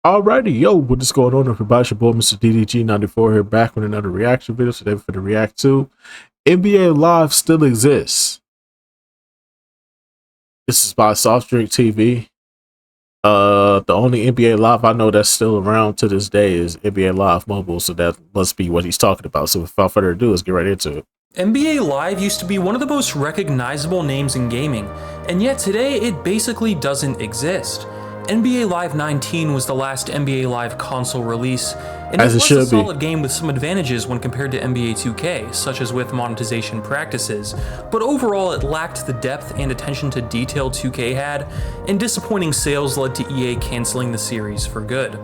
Alrighty, yo, what is going on, everybody? It's your boy, Mr. DDG94 here, back with another reaction video. Today for the React to NBA Live still exists. This is by Soft Drink TV. The only NBA Live I know that's still around to this day is NBA Live Mobile, so that must be what he's talking about. So without further ado, let's get right into it. NBA Live used to be one of the most recognizable names in gaming, and yet today it basically doesn't exist. NBA Live 19 was the last NBA Live console release, and it was a solid game with some advantages when compared to NBA 2K, such as with monetization practices, but overall it lacked the depth and attention to detail 2K had, and disappointing sales led to EA canceling the series for good.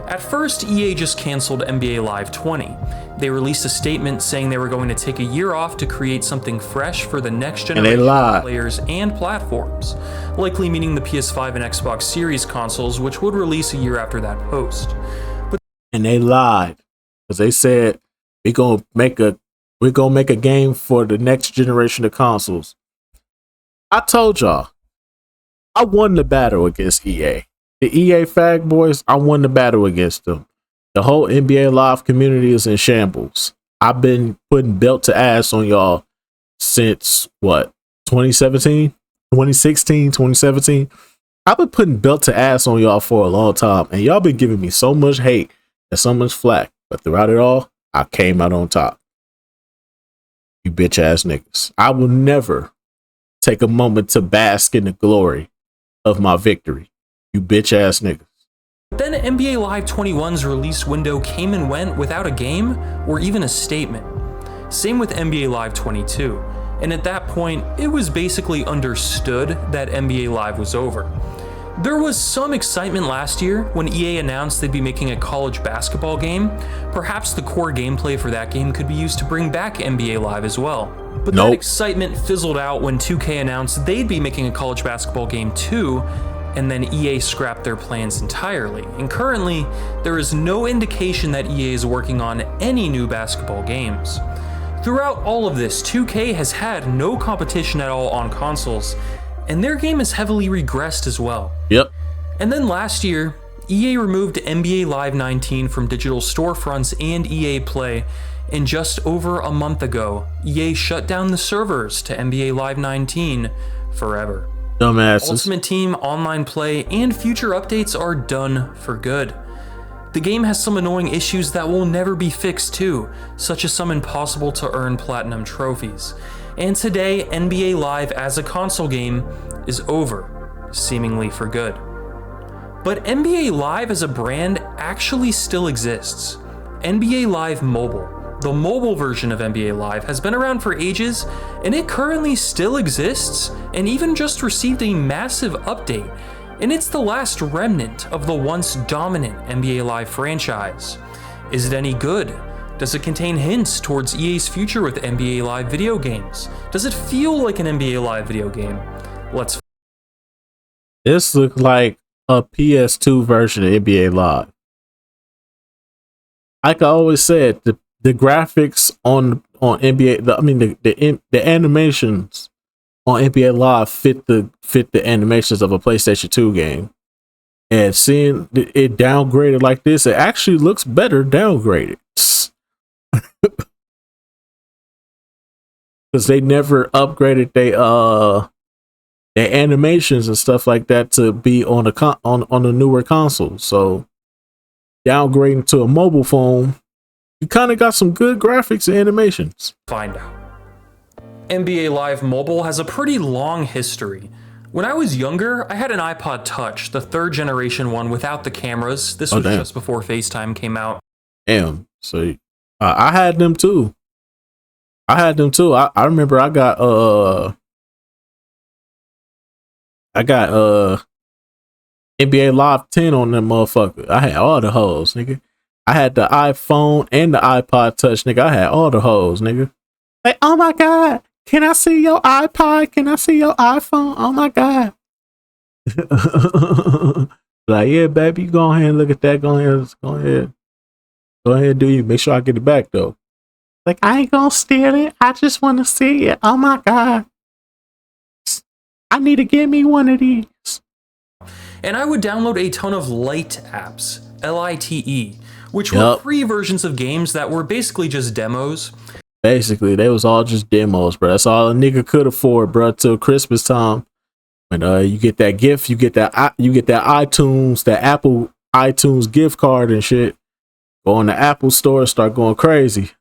At first, EA just canceled NBA Live 20. They released a statement saying they were going to take a year off to create something fresh for the next generation of players and platforms, likely meaning the PS5 and Xbox Series consoles, which would release a year after that post. And they lied, because they said we're gonna make a game for the next generation of consoles. I told y'all, I won the battle against EA. The EA fag boys, I won the battle against them. The whole NBA Live community is in shambles. I've been putting belt to ass on y'all since what, 2017, 2016, 2017. I've been putting belt to ass on y'all for a long time, and y'all been giving me so much hate and so much flack. But throughout it all, I came out on top. You bitch ass niggas. I will never take a moment to bask in the glory of my victory. You bitch ass niggas. Then NBA Live 21's release window came and went without a game or even a statement. Same with NBA Live 22, and at that point, it was basically understood that NBA Live was over. There was some excitement last year when EA announced they'd be making a college basketball game. Perhaps the core gameplay for that game could be used to bring back NBA Live as well. But that excitement fizzled out when 2K announced they'd be making a college basketball game too, and then EA scrapped their plans entirely. And currently, there is no indication that EA is working on any new basketball games. Throughout all of this, 2K has had no competition at all on consoles, and their game has heavily regressed as well. Yep. And then last year, EA removed NBA Live 19 from digital storefronts and EA Play, and just over a month ago, EA shut down the servers to NBA Live 19 forever. Dumbasses. Ultimate Team, online play, and future updates are done for good. The game has some annoying issues that will never be fixed too, such as some impossible to earn platinum trophies. And today, NBA Live as a console game is over, seemingly for good. But NBA Live as a brand actually still exists. NBA Live Mobile, the mobile version of NBA Live, has been around for ages, and it currently still exists, and even just received a massive update, and it's the last remnant of the once dominant NBA Live franchise. Is it any good? Does it contain hints towards EA's future with NBA Live video games? Does it feel like an NBA Live video game? This looks like a PS2 version of NBA Live. Like I always said, the graphics on NBA, the animations on NBA Live fit the animations of a PlayStation 2 game, and seeing it downgraded like this, it actually looks better downgraded. Because they never upgraded their animations and stuff like that to be on a newer console. So downgrading to a mobile phone, you kind of got some good graphics and animations. Find out. NBA Live Mobile has a pretty long history. When I was younger, I had an iPod Touch, the third generation one without the cameras. This was just before FaceTime came out. Damn. So I had them too. I remember I got NBA Live 10 on them motherfucker. I had all the hoes, nigga. I had the iPhone and the iPod Touch, nigga. I had all the hoes, nigga. Like, oh my God, can I see your iPod? Can I see your iPhone? Oh my God. Like, yeah, baby, you go ahead and look at that. Go ahead and do you. Make sure I get it back, though. Like, I ain't gonna steal it. I just want to see it. Oh my God. I need to get me one of these. And I would download a ton of light apps, Lite, which were free versions of games that were basically just demos. Basically, they was all just demos, bro. That's all a nigga could afford, bro, till Christmas time. When you get that gift, you get that iTunes, that Apple iTunes gift card and shit. Go on the Apple store, start going crazy.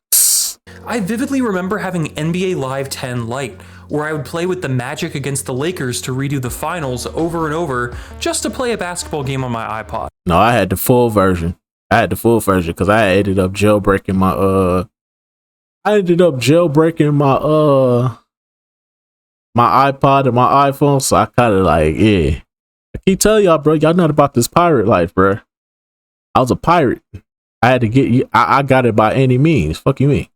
I vividly remember having NBA Live 10 Lite, where I would play with the Magic against the Lakers to redo the finals over and over just to play a basketball game on my iPod. No, I had the full version. Because I ended up jailbreaking my my iPod and my iPhone, so I kind of like, yeah. I keep telling y'all, bro, y'all not about this pirate life, bro. I was a pirate. I had to get you. I got it by any means. Fuck you mean?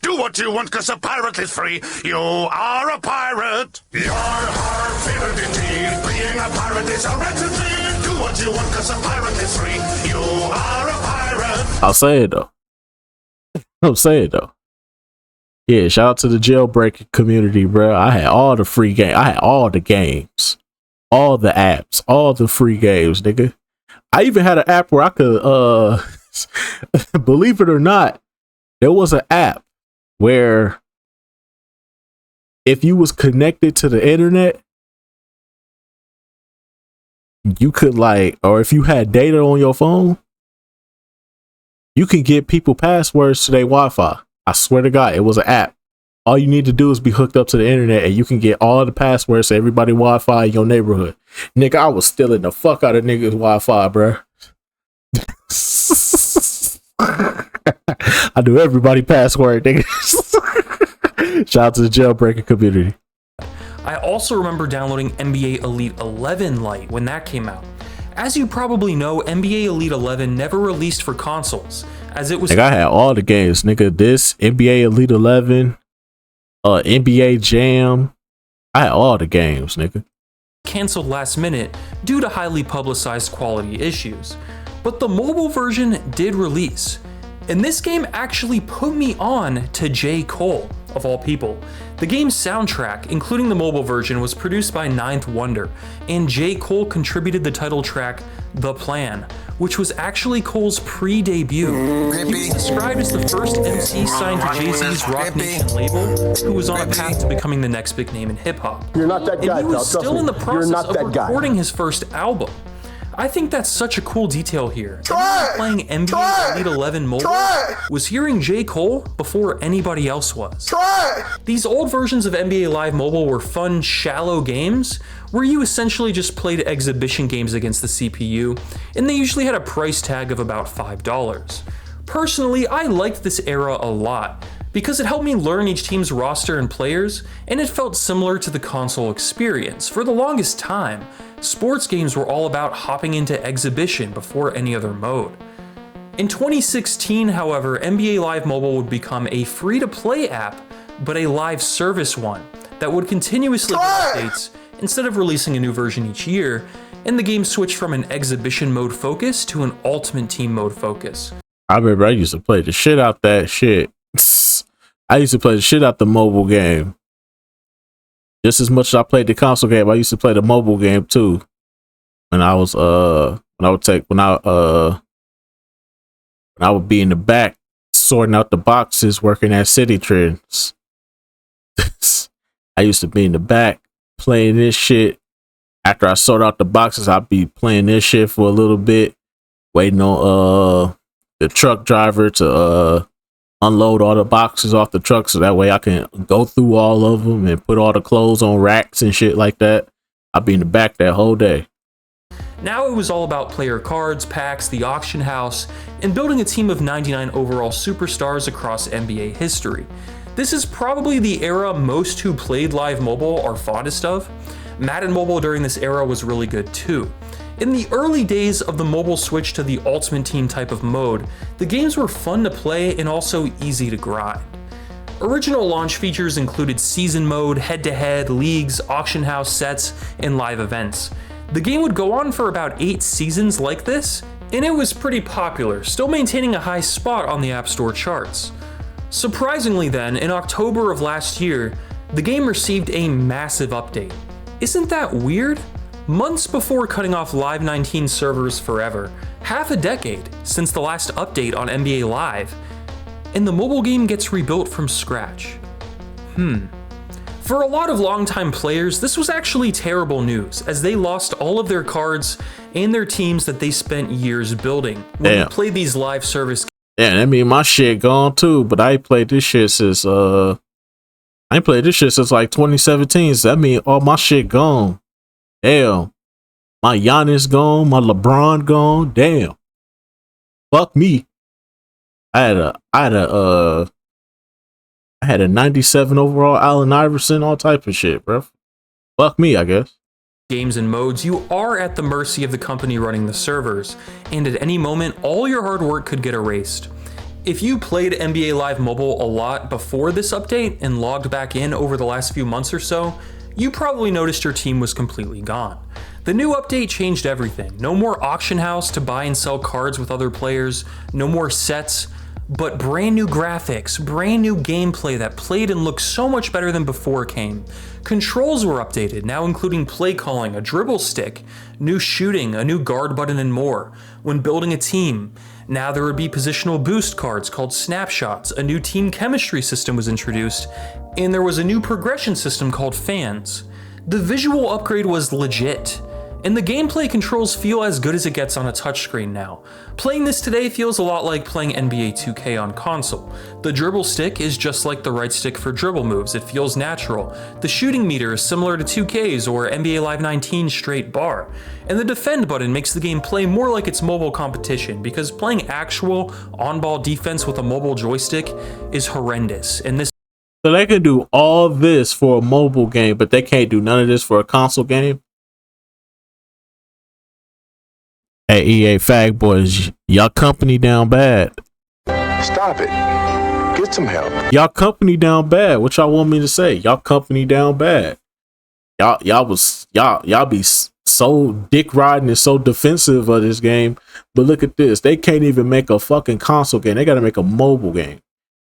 Do what you want, cause a pirate is free. You are a pirate. Your heart favorite indeed. Being a pirate is a wretched thing. Do what you want, cause a pirate is free. You are a pirate. I'll say it though. Yeah, shout out to the jailbreaking community, bro. I had all the free games. I had all the games, all the apps, all the free games, nigga. I even had an app where I could, believe it or not, there was an app where if you was connected to the internet, you could or if you had data on your phone, you could get people passwords to their Wi-Fi. I swear to God, it was an app. All you need to do is be hooked up to the internet and you can get all the passwords to everybody Wi-Fi in your neighborhood. Nigga, I was stealing the fuck out of niggas' Wi-Fi, bro. I knew everybody password, nigga. Shout out to the jailbreaking community. I also remember downloading NBA Elite 11 Lite when that came out. As you probably know, NBA Elite 11 never released for consoles, as it was. Like I had all the games, nigga. This NBA Elite 11, NBA Jam. I had all the games, nigga. Canceled last minute due to highly publicized quality issues. But the mobile version did release. And this game actually put me on to J. Cole, of all people. The game's soundtrack, including the mobile version, was produced by Ninth Wonder, and J. Cole contributed the title track, The Plan, which was actually Cole's pre-debut. He was described as the first MC signed to Jay-Z's Rock Nation label, who was on a path to becoming the next big name in hip-hop. You're not that guy, and he was pal. still in the process of recording guy. his first album. I think that's such a cool detail here. Playing NBA Elite 11 mobile was hearing J. Cole before anybody else was. These old versions of NBA Live Mobile were fun, shallow games where you essentially just played exhibition games against the CPU, and they usually had a price tag of about $5. Personally, I liked this era a lot because it helped me learn each team's roster and players, and it felt similar to the console experience. For the longest time, sports games were all about hopping into exhibition before any other mode. In 2016, however, NBA Live Mobile would become a free-to-play app, but a live service one that would continuously get updates instead of releasing a new version each year, and the game switched from an exhibition mode focus to an ultimate team mode focus. I remember I used to play the shit out that shit. I used to play the shit out the mobile game. Just as much as I played the console game, I used to play the mobile game too. When I was when I would be in the back sorting out the boxes working at City Trends. I used to be in the back playing this shit. After I sort out the boxes, I'd be playing this shit for a little bit, waiting on the truck driver to unload all the boxes off the truck so that way I can go through all of them and put all the clothes on racks and shit like that. I'd be in the back that whole day. Now it was all about player cards, packs, the auction house, and building a team of 99 overall superstars across NBA history. This is probably the era most who played Live Mobile are fondest of. Madden Mobile during this era was really good too. In the early days of the mobile switch to the Ultimate Team type of mode, the games were fun to play and also easy to grind. Original launch features included season mode, head-to-head, leagues, auction house sets, and live events. The game would go on for about 8 seasons like this, and it was pretty popular, still maintaining a high spot on the App Store charts. Surprisingly then, in October of last year, the game received a massive update. Isn't that weird? months before cutting off Live 19 servers forever, half a decade since the last update on NBA Live, and the mobile game gets rebuilt from scratch. For a lot of longtime players, this was actually terrible news, as they lost all of their cards and their teams that they spent years building when they played these live service. Yeah, that mean my shit gone too, but I ain't played this shit since like 2017, so that mean all my shit gone. Damn. My Giannis gone, my LeBron gone. Damn. Fuck me. I had a 97 overall Allen Iverson, all type of shit, bro. Fuck me, I guess. Games and modes, you are at the mercy of the company running the servers, and at any moment, all your hard work could get erased. If you played NBA Live Mobile a lot before this update and logged back in over the last few months or so, you probably noticed your team was completely gone. The new update changed everything. No more auction house to buy and sell cards with other players, no more sets, but brand new graphics, brand new gameplay that played and looked so much better than before came. Controls were updated, now including play calling, a dribble stick, new shooting, a new guard button, and more. When building a team, now there would be positional boost cards called snapshots, a new team chemistry system was introduced, and there was a new progression system called fans. The visual upgrade was legit, and the gameplay controls feel as good as it gets on a touchscreen now. Playing this today feels a lot like playing NBA 2K on console. The dribble stick is just like the right stick for dribble moves, it feels natural. The shooting meter is similar to 2K's or NBA Live 19's straight bar. And the defend button makes the game play more like its mobile competition, because playing actual on-ball defense with a mobile joystick is horrendous, and this. So they can do all this for a mobile game, but they can't do none of this for a console game? Hey, EA Fag Boys, y'all company down bad. Stop it. Get some help. Y'all company down bad. What y'all want me to say? Y'all company down bad. Y'all be so dick riding and so defensive of this game. But look at this. They can't even make a fucking console game. They gotta make a mobile game.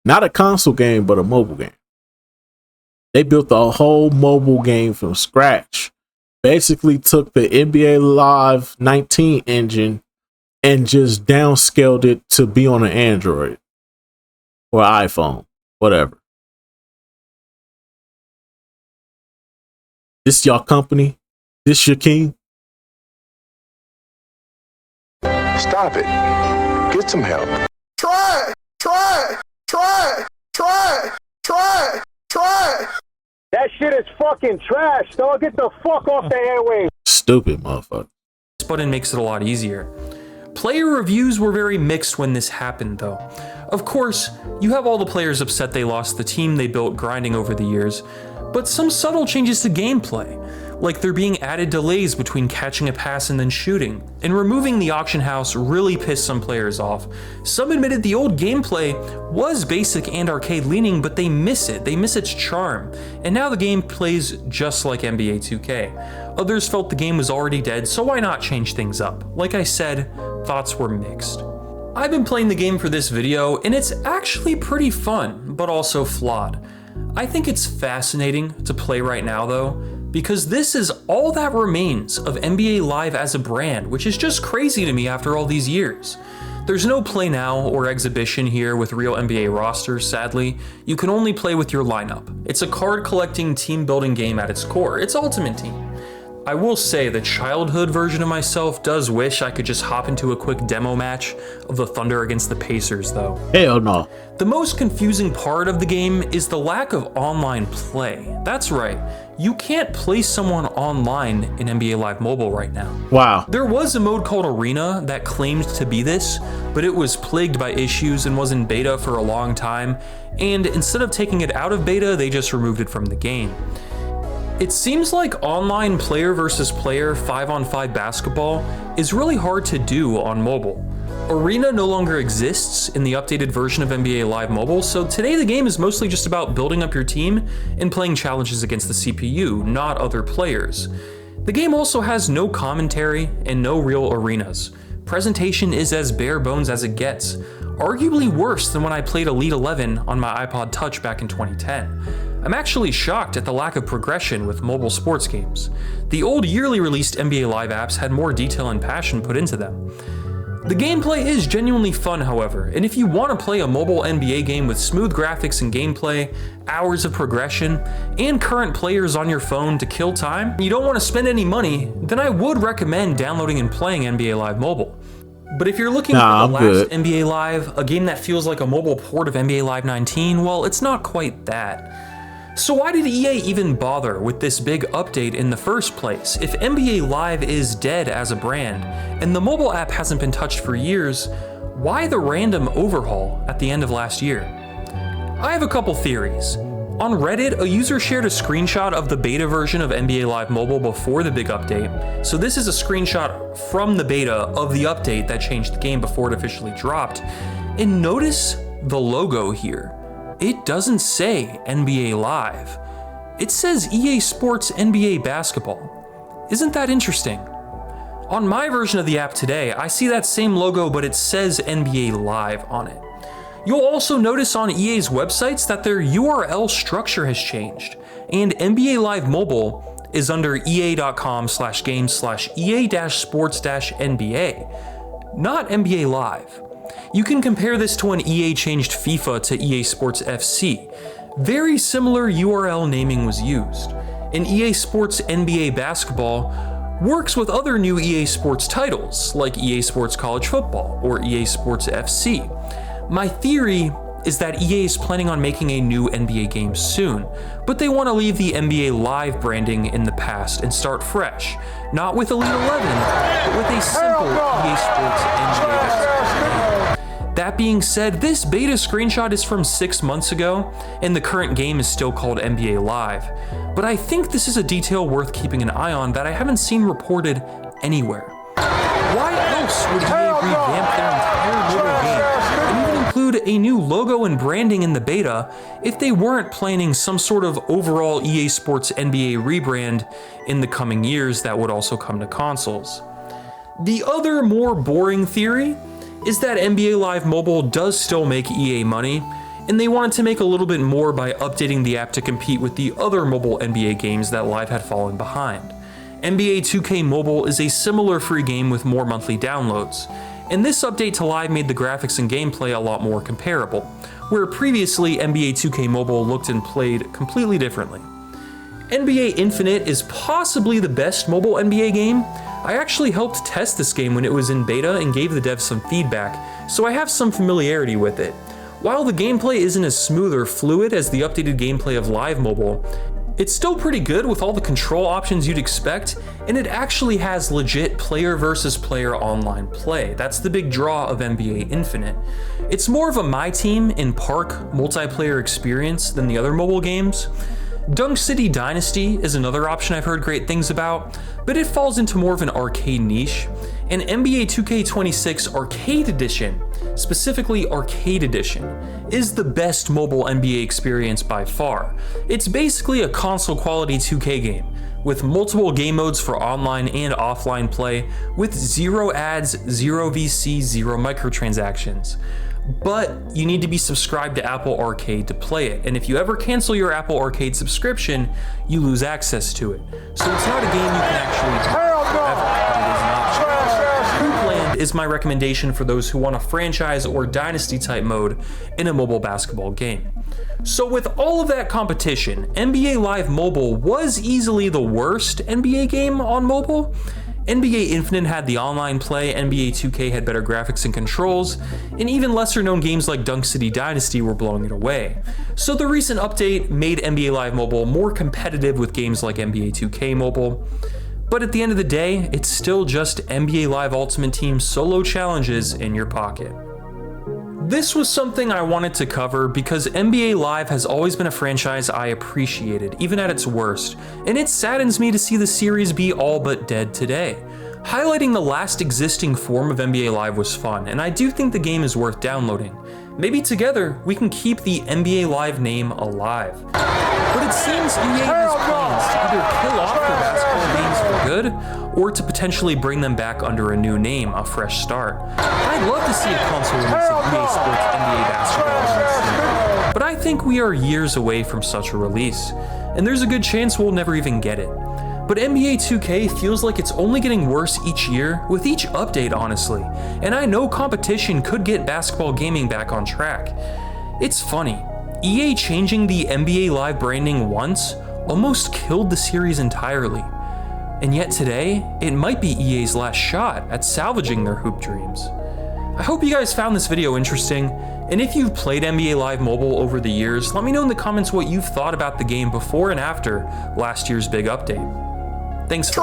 Not a console game, but a mobile game. They built a whole mobile game from scratch. Basically took the NBA Live 19 engine and just downscaled it to be on an Android or iPhone, whatever. This y'all company? This your king? Stop it. Get some help. Try! That shit is fucking trash, dog. Get the fuck off the airwaves. Stupid motherfucker. This button makes it a lot easier. Player reviews were very mixed when this happened though. Of course, you have all the players upset they lost the team they built grinding over the years, but some subtle changes to gameplay, like there being added delays between catching a pass and then shooting, and removing the auction house really pissed some players off. Some admitted the old gameplay was basic and arcade leaning, but they miss it, they miss its charm, and now the game plays just like NBA 2K. Others felt the game was already dead, so why not change things up? Like I said, thoughts were mixed. I've been playing the game for this video, and it's actually pretty fun, but also flawed. I think it's fascinating to play right now though, because this is all that remains of NBA Live as a brand, which is just crazy to me after all these years. There's no play now or exhibition here with real NBA rosters, sadly. You can only play with your lineup. It's a card collecting team building game at its core. It's Ultimate Team. I will say the childhood version of myself does wish I could just hop into a quick demo match of the Thunder against the Pacers though. Hell no. The most confusing part of the game is the lack of online play. That's right, you can't play someone online in NBA Live Mobile right now. Wow. There was a mode called Arena that claimed to be this, but it was plagued by issues and was in beta for a long time, and instead of taking it out of beta, they just removed it from the game. It seems like online player versus player 5-on-5 basketball is really hard to do on mobile. Arena no longer exists in the updated version of NBA Live Mobile, so today the game is mostly just about building up your team and playing challenges against the CPU, not other players. The game also has no commentary and no real arenas. Presentation is as bare bones as it gets, arguably worse than when I played Elite 11 on my iPod Touch back in 2010. I'm actually shocked at the lack of progression with mobile sports games. The old yearly released NBA Live apps had more detail and passion put into them. The gameplay is genuinely fun, however, and if you want to play a mobile NBA game with smooth graphics and gameplay, hours of progression, and current players on your phone to kill time, and you don't want to spend any money, then I would recommend downloading and playing NBA Live Mobile. But if you're looking for the last NBA Live, a game that feels like a mobile port of NBA Live 19, well, it's not quite that. So why did EA even bother with this big update in the first place? If NBA Live is dead as a brand, and the mobile app hasn't been touched for years, why the random overhaul at the end of last year? I have a couple theories. On Reddit, a user shared a screenshot of the beta version of NBA Live Mobile before the big update. So this is a screenshot from the beta of the update that changed the game before it officially dropped. And notice the logo here. It doesn't say NBA Live. It says EA Sports NBA Basketball. Isn't that interesting? On my version of the app today, I see that same logo, but it says NBA Live on it. You'll also notice on EA's websites that their URL structure has changed, and NBA Live Mobile is under ea.com/games/EA-sports-NBA, not NBA Live. You can compare this to when EA changed FIFA to EA Sports FC. Very similar URL naming was used. And EA Sports NBA Basketball works with other new EA Sports titles, like EA Sports College Football or EA Sports FC. My theory is that EA is planning on making a new NBA game soon, but they want to leave the NBA Live branding in the past and start fresh, not with Elite 11, but with a simple EA Sports NBA Basketball. That being said, this beta screenshot is from 6 months ago, and the current game is still called NBA Live, but I think this is a detail worth keeping an eye on that I haven't seen reported anywhere. Why else would EA revamp their entire mobile game and even include a new logo and branding in the beta if they weren't planning some sort of overall EA Sports NBA rebrand in the coming years that would also come to consoles? The other more boring theory is that NBA Live Mobile does still make EA money, and they wanted to make a little bit more by updating the app to compete with the other mobile NBA games that Live had fallen behind. NBA 2K Mobile is a similar free game with more monthly downloads, and this update to Live made the graphics and gameplay a lot more comparable, where previously NBA 2K Mobile looked and played completely differently. NBA Infinite is possibly the best mobile NBA game. I actually helped test this game when it was in beta and gave the devs some feedback, so I have some familiarity with it. While the gameplay isn't as smooth or fluid as the updated gameplay of Live Mobile, it's still pretty good with all the control options you'd expect, and it actually has legit player versus player online play. That's the big draw of NBA Infinite. It's more of a My Team in Park multiplayer experience than the other mobile games. Dunk City Dynasty is another option I've heard great things about, but it falls into more of an arcade niche. And NBA 2K26 Arcade Edition, specifically Arcade Edition, is the best mobile NBA experience by far. It's basically a console quality 2K game, with multiple game modes for online and offline play, with 0 ads, 0 VC, 0 microtransactions. But you need to be subscribed to Apple Arcade to play it, and if you ever cancel your Apple Arcade subscription, you lose access to it. So it's not a game you can actually do forever, but it is an option. Hoopland is my recommendation for those who want a franchise or dynasty type mode in a mobile basketball game. So with all of that competition, NBA Live Mobile was easily the worst NBA game on mobile. NBA Infinite had the online play, NBA 2K had better graphics and controls, and even lesser known games like Dunk City Dynasty were blowing it away. So the recent update made NBA Live Mobile more competitive with games like NBA 2K Mobile. But at the end of the day, it's still just NBA Live Ultimate Team solo challenges in your pocket. This was something I wanted to cover because NBA Live has always been a franchise I appreciated, even at its worst, and it saddens me to see the series be all but dead today. Highlighting the last existing form of NBA Live was fun, and I do think the game is worth downloading. Maybe together we can keep the NBA Live name alive. But it seems EA has plans to either kill off their basketball games good, or to potentially bring them back under a new name, a fresh start. I'd love to see a console release of EA Sports NBA Basketball, but I think we are years away from such a release, and there's a good chance we'll never even get it. But NBA 2K feels like it's only getting worse each year, with each update honestly, and I know competition could get basketball gaming back on track. It's funny, EA changing the NBA Live branding once almost killed the series entirely, and yet today, it might be EA's last shot at salvaging their hoop dreams. I hope you guys found this video interesting, and if you've played NBA Live Mobile over the years, let me know in the comments what you've thought about the game before and after last year's big update. Thanks for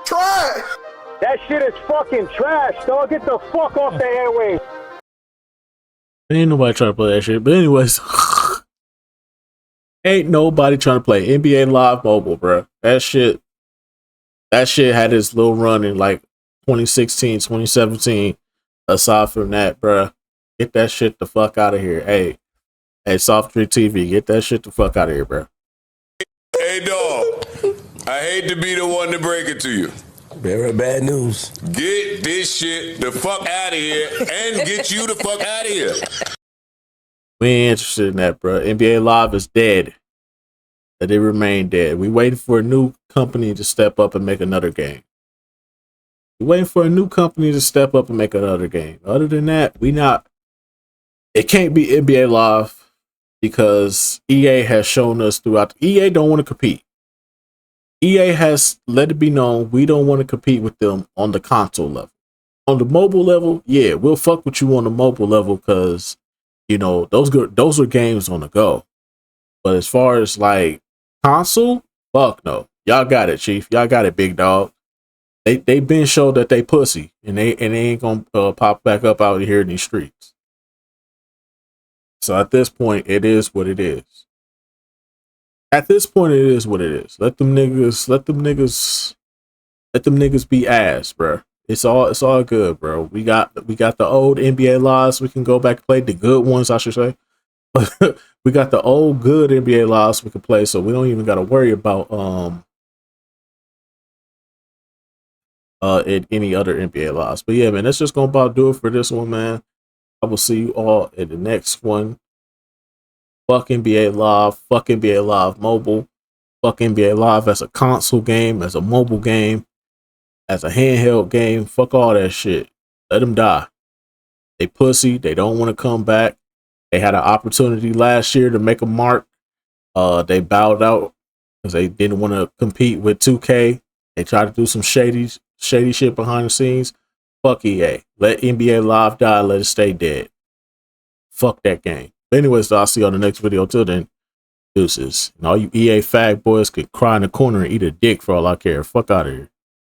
Try! That shit is fucking trash, dog. Get the fuck off the airwaves. Ain't nobody trying to play that shit. But anyways, ain't nobody trying to play NBA Live Mobile, bro. That shit had its little run in like 2016, 2017. Aside from that, bro, get that shit the fuck out of here. Hey, Soft Drink TV, get that shit the fuck out of here, bro. Hey, dog. I hate to be the one to break it to you. Very bad news. Get this shit the fuck out of here and get you the fuck out of here. We ain't interested in that, bro. NBA Live is dead. That it remain dead. We waiting for a new company to step up and make another game. We waiting for a new company to step up and make another game. Other than that, we not. It can't be NBA Live because EA has shown us throughout. EA don't want to compete. EA has let it be known we don't want to compete with them on the console level. On the mobile level, yeah, we'll fuck with you on the mobile level because, you know, those are games on the go. But as far as like console, fuck no. Y'all got it, Chief. Y'all got it, big dog. They been showed that they pussy and they ain't gonna pop back up out here in these streets. So at this point, it is what it is. At this point, it is what it is. Let them niggas be ass, bro. It's all good, bro. We got the old NBA lives. We can go back and play the good ones, I should say. We got the old good NBA lives we can play, so we don't even got to worry about any other NBA lives. But yeah, man, that's just gonna about do it for this one, man. I will see you all in the next one. Fuck NBA Live, fuck NBA Live Mobile, fuck NBA Live as a console game, as a mobile game, as a handheld game. Fuck all that shit. Let them die. They pussy. They don't want to come back. They had an opportunity last year to make a mark. They bowed out because they didn't want to compete with 2K. They tried to do some shady shit behind the scenes. Fuck EA. Let NBA Live die. Let it stay dead. Fuck that game. But anyways, I'll see you on the next video. Till then, deuces. And all you EA fag boys can cry in the corner and eat a dick for all I care. Fuck out of here.